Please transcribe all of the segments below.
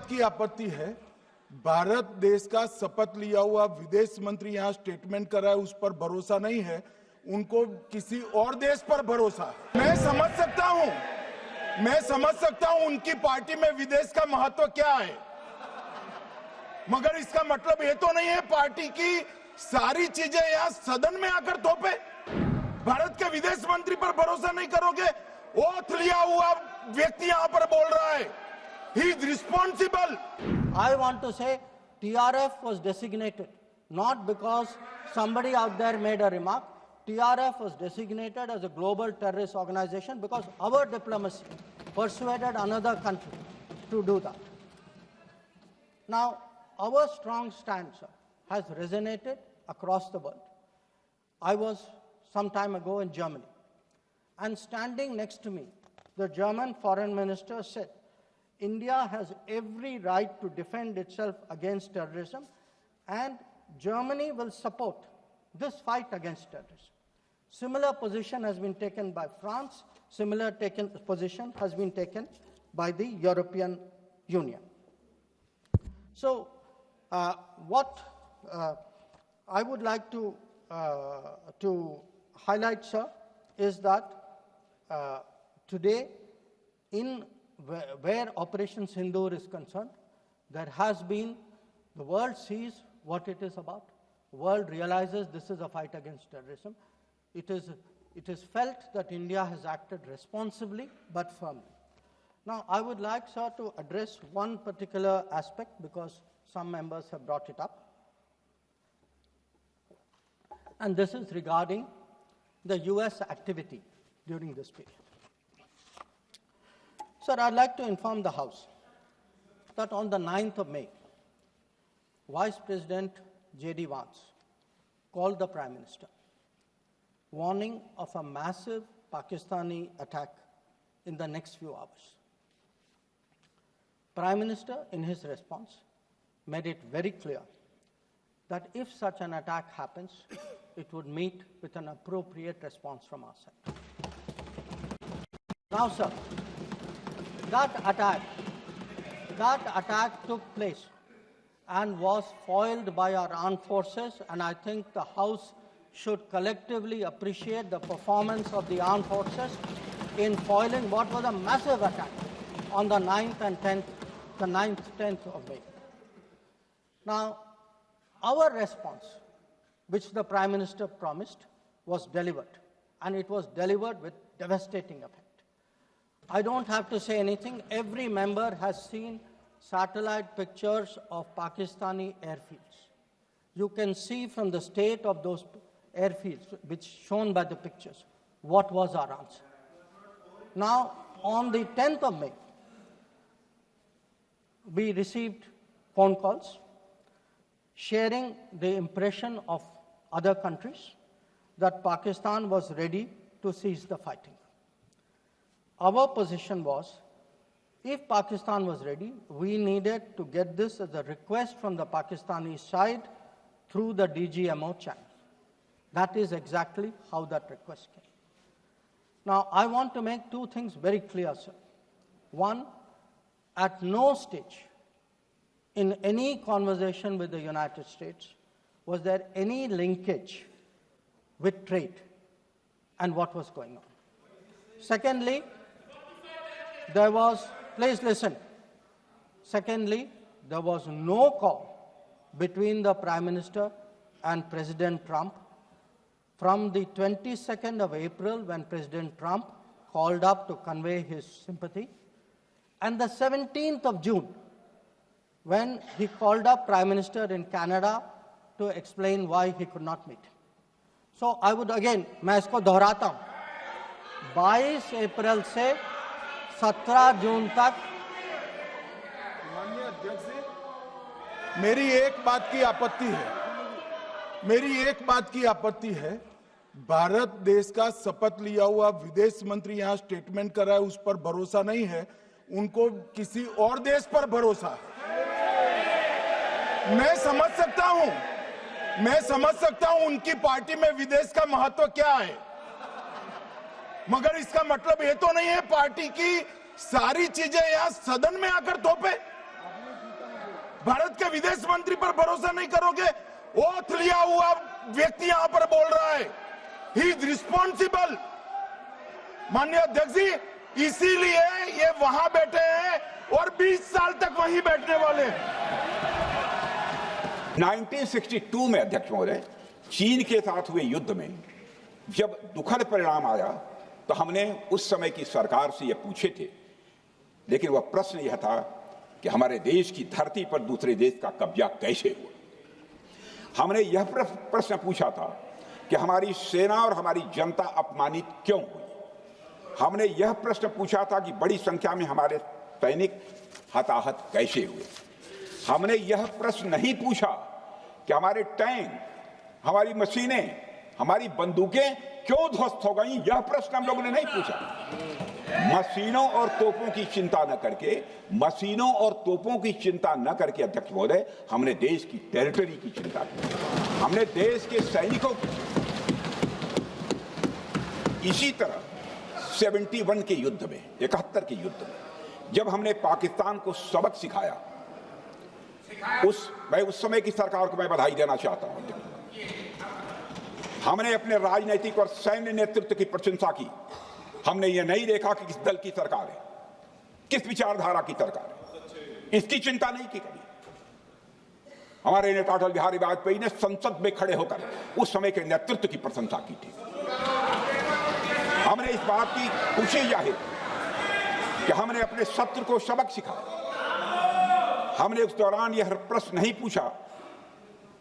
बात की आपत्ति है, भारत देश का शपथ लिया हुआ विदेश मंत्री यहाँ स्टेटमेंट कर रहा है, उस पर भरोसा नहीं है, उनको किसी और देश पर भरोसा है। मैं समझ सकता हूं उनकी पार्टी में विदेश का महत्व क्या है, मगर इसका मतलब ये तो नहीं है पार्टी की सारी चीजें यहाँ सदन में आकर थोपे। भारत के विदेश मंत्री पर भरोसा नहीं करोगे? ओथ लिया हुआ व्यक्ति यहाँ पर बोल रहा है, he is responsible. I want to say TRF was designated not because somebody out there made a remark. TRF was designated as a global terrorist organization because our diplomacy persuaded another country to do that. Now, our strong stance has resonated across the world. I was some time ago in Germany, and standing next to me, the German foreign minister said, India has every right to defend itself against terrorism, and Germany will support this fight against terrorism. Similar position has been taken by France. Similar position has been taken by the European Union. So, what I would like to highlight, sir, is that today, in where Operation Sindoor is concerned, there has been, the world sees what it is about. The world realizes this is a fight against terrorism. It is felt that India has acted responsibly but firmly. Now, I would like, sir, to address one particular aspect because some members have brought it up. And this is regarding the US activity during this period. Sir, I'd like to inform the House that on the 9th of May, Vice President J.D. Vance called the Prime Minister, warning of a massive Pakistani attack in the next few hours. Prime Minister, in his response, made it very clear that if such an attack happens, it would meet with an appropriate response from our side. Now, sir, that attack took place and was foiled by our armed forces, and I think the House should collectively appreciate the performance of the armed forces in foiling what was a massive attack on the 9th and 10th, the 9th, 10th of May. Now, our response, which the Prime Minister promised, was delivered, and it was delivered with devastating effect. I don't have to say anything. Every member has seen satellite pictures of Pakistani airfields. You can see from the state of those airfields, which shown by the pictures, what was our answer. Now, on the 10th of May, we received phone calls sharing the impression of other countries that Pakistan was ready to cease the fighting. Our position was, if Pakistan was ready, we needed to get this as a request from the Pakistani side through the DGMO channel. That is exactly how that request came. Now, I want to make two things very clear, sir. One, at no stage in any conversation with the United States was there any linkage with trade and what was going on. Secondly, there was, please listen. Secondly, there was no call between the Prime Minister and President Trump from the 22nd of April, when President Trump called up to convey his sympathy, and the 17th of June, when he called up Prime Minister in Canada to explain why he could not meet. So I would again, मैं इसको दोहराता हूँ, 22 अप्रैल से 17 जून तक। माननीय अध्यक्ष जी, मेरी एक बात की आपत्ति है, भारत देश का शपथ लिया हुआ विदेश मंत्री यहाँ स्टेटमेंट कर रहा है, उस पर भरोसा नहीं है, उनको किसी और देश पर भरोसा है। मैं समझ सकता हूं उनकी पार्टी में विदेश का महत्व क्या है, मगर इसका मतलब ये तो नहीं है पार्टी की सारी चीजें यहां सदन में आकर थोपे। भारत के विदेश मंत्री पर भरोसा नहीं करोगे? ओथ लिया हुआ व्यक्ति यहां पर बोल रहा है, ही इज रिस्पॉन्सिबल। माननीय अध्यक्ष जी, इसीलिए ये वहां बैठे हैं और 20 साल तक वहीं बैठने वाले हैं। 1962 में अध्यक्ष महोदय चीन के साथ हुए युद्ध में जब दुखद परिणाम आया तो हमने उस समय की सरकार से यह पूछे थे, लेकिन वह प्रश्न यह था कि हमारे देश की धरती पर दूसरे देश का कब्जा कैसे हुआ। हमने यह प्रश्न पूछा था कि हमारी सेना और हमारी जनता अपमानित क्यों हुई। हमने यह प्रश्न पूछा था कि बड़ी संख्या में हमारे सैनिक हताहत कैसे हुए। हमने यह प्रश्न नहीं पूछा कि हमारे टैंक, हमारी मशीनें, हमारी बंदूकें क्यों ध्वस्त हो गई। यह प्रश्न हम लोगों ने नहीं पूछा। मशीनों और तोपों की चिंता न करके, मशीनों और तोपों की चिंता न करके अध्यक्ष महोदय, हमने देश की टेरिटरी की चिंता की, हमने देश के सैनिकों की। इसी तरह 71 के युद्ध में, 71 के युद्ध में जब हमने पाकिस्तान को सबक सिखाया, मैं उस समय की सरकार को मैं बधाई देना चाहता हूं। हमने अपने राजनीतिक और सैन्य नेतृत्व की प्रशंसा की। हमने ये नहीं देखा कि किस दल की सरकार है, किस विचारधारा की सरकार है, इसकी चिंता नहीं की कभी। हमारे नेता अटल बिहारी वाजपेयी ने संसद में खड़े होकर उस समय के नेतृत्व की प्रशंसा की थी। हमने इस बात की खुशी जाहिर कि हमने अपने शत्रु को सबक सिखाया। हमने उस दौरान यह प्रश्न नहीं पूछा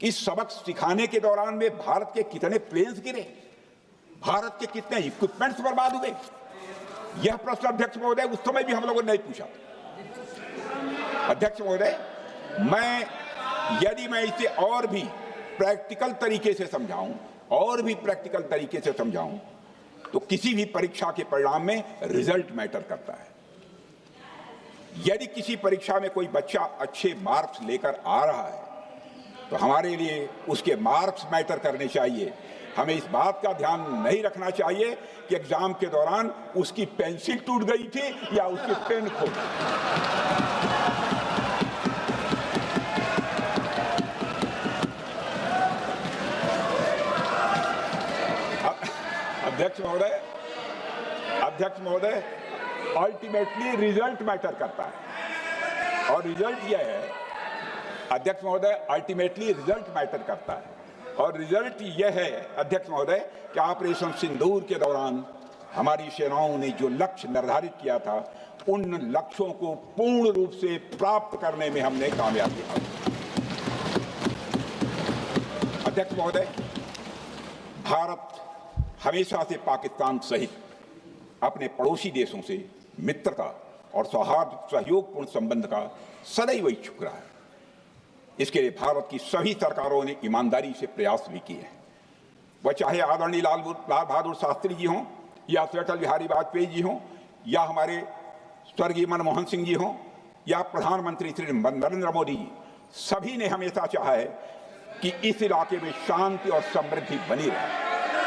कि सबक सिखाने के दौरान में भारत के कितने प्लेन्स गिरे, भारत के कितने इक्विपमेंट्स बर्बाद हुए। यह प्रश्न अध्यक्ष महोदय उस समय भी हम लोगों ने नहीं पूछा। अध्यक्ष महोदय, यदि मैं इसे और भी प्रैक्टिकल तरीके से समझाऊं, तो किसी भी परीक्षा के परिणाम में रिजल्ट मैटर करता है। यदि किसी परीक्षा में कोई बच्चा अच्छे मार्क्स लेकर आ रहा है तो हमारे लिए उसके मार्क्स मैटर करने चाहिए। हमें इस बात का ध्यान नहीं रखना चाहिए कि एग्जाम के दौरान उसकी पेंसिल टूट गई थी या उसकी पेन खो गई। अध्यक्ष महोदय, अल्टीमेटली रिजल्ट मैटर करता है और रिजल्ट यह है, अध्यक्ष महोदय, अल्टीमेटली रिजल्ट मैटर करता है और रिजल्ट यह है अध्यक्ष महोदय कि ऑपरेशन सिंदूर के दौरान हमारी सेनाओं ने जो लक्ष्य निर्धारित किया था, उन लक्ष्यों को पूर्ण रूप से प्राप्त करने में हमने कामयाबी हासिल की। अध्यक्ष महोदय, भारत हमेशा से पाकिस्तान सहित अपने पड़ोसी देशों से मित्रता और सौहार्द सहयोगपूर्ण संबंध का सदैव इच्छुक रहा है। इसके लिए भारत की सभी सरकारों ने ईमानदारी से प्रयास भी किए हैं। वह चाहे आदरणीय लाल बहादुर शास्त्री जी हों या अटल बिहारी वाजपेयी जी हों या हमारे स्वर्गीय मनमोहन सिंह जी हों या प्रधानमंत्री श्री नरेंद्र मोदी जी, सभी ने हमेशा चाहा है कि इस इलाके में शांति और समृद्धि बनी रहे।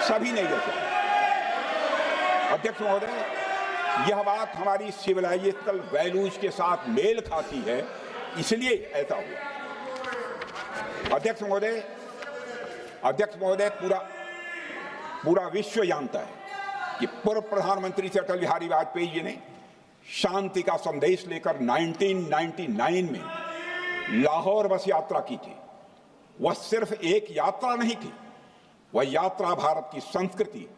सभी ने यह चाहा। अध्यक्ष महोदय, यह बात हमारी सिविलाइजेशनल वैल्यूज के साथ मेल खाती है, इसलिए ऐसा हुआ। अध्यक्ष महोदय, पूरा विश्व जानता है कि पूर्व प्रधानमंत्री से अटल बिहारी वाजपेयी जी ने शांति का संदेश लेकर 1999 में लाहौर बस यात्रा की थी। वह सिर्फ एक यात्रा नहीं थी, वह यात्रा भारत की संस्कृति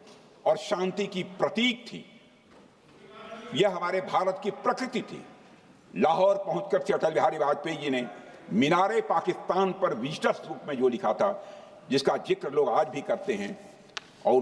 और शांति की प्रतीक थी। यह हमारे भारत की प्रकृति थी। लाहौर पहुंचकर से अटल बिहारी वाजपेयी जी ने मीनारे पाकिस्तान पर विजिटर्स रूप में जो लिखा था, जिसका जिक्र लोग आज भी करते हैं, और